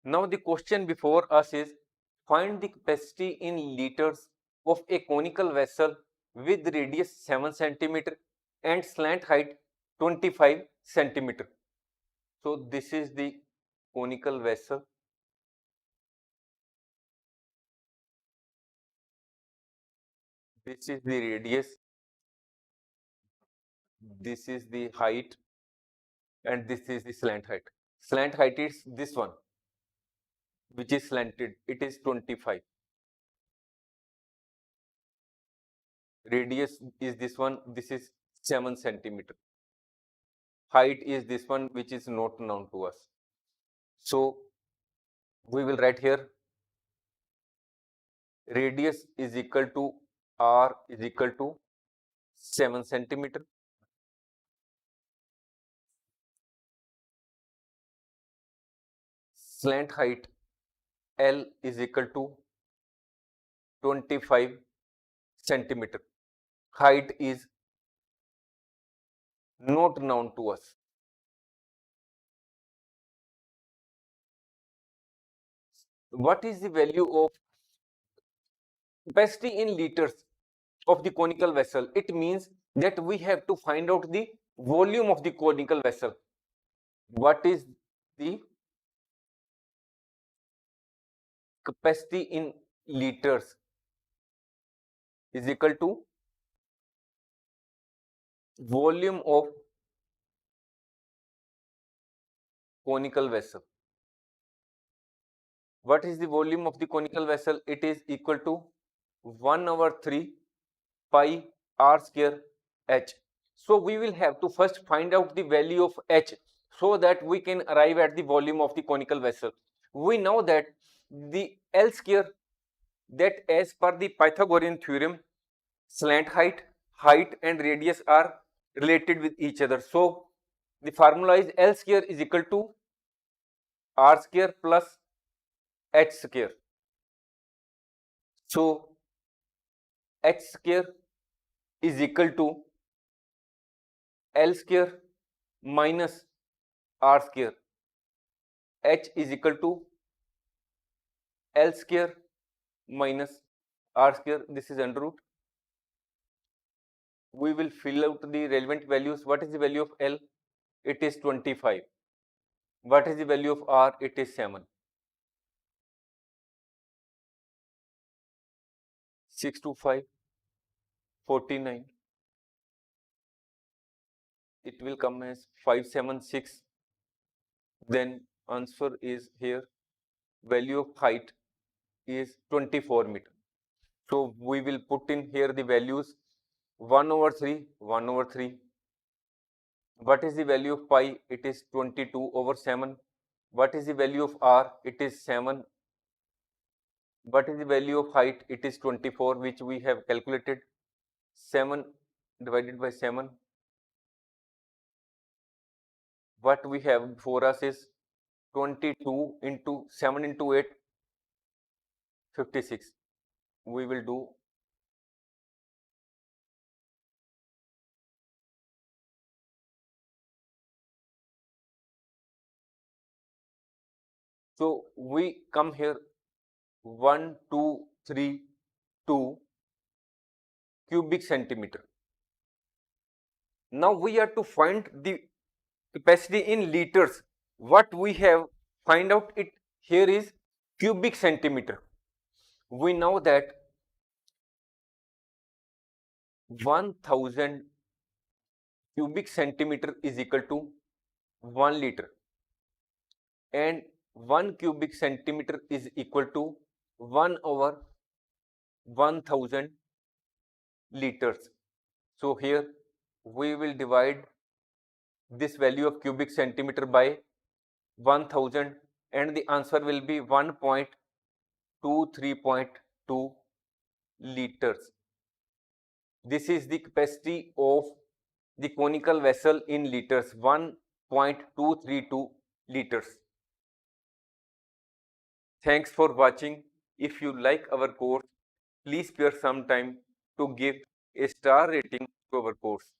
Now the question before us is, find the capacity in liters of a conical vessel with radius 7 centimeter and slant height 25 centimeter. So this is the conical vessel. This is the radius. This is the height, and this is the slant height. Slant height is this one, which is slanted. It is 25. Radius is this one. This is 7 centimeter. Height is this one, which is not known to us. So we will write here radius is equal to r is equal to 7 centimeter. Slant height L is equal to 25 centimeter. Height is not known to us. What is the value of capacity in liters of the conical vessel? It means that we have to find out the volume of the conical vessel. What is the capacity in liters is equal to volume of conical vessel. What is the volume of the conical vessel? It is equal to 1/3 pi r square h. So we will have to first find out the value of h so that we can arrive at the volume of the conical vessel. We know that the L square, that as per the Pythagorean theorem, slant height, height and radius are related with each other. So the formula is L square is equal to r square plus h square. So h square is equal to L square minus r square. H is equal to L square minus r square. This is under root. We will fill out the relevant values. What is the value of L? It is 25. What is the value of r? It is 7. 6 to 5, 49. It will come as 576. Then answer is here. Value of height is 24 meter. So we will put in here the values 1/3, 1/3. What is the value of pi? It is 22/7. What is the value of r? It is 7. What is the value of height? It is 24, which we have calculated. 7 divided by 7. What we have before us is 22 into 7 into 8, 56. We will do. So we come here 1, 2, 3, 2 cubic centimeter. Now we have to find the capacity in liters. What we have find out it here is cubic centimeter. We know that 1000 cubic centimeter is equal to 1 liter, and 1 cubic centimeter is equal to 1/1000 liters. So here we will divide this value of cubic centimeter by 1000, and the answer will be 1.23.2 liters. This is the capacity of the conical vessel in liters, 1.232 liters. Thanks for watching. If you like our course, please spare some time to give a star rating to our course.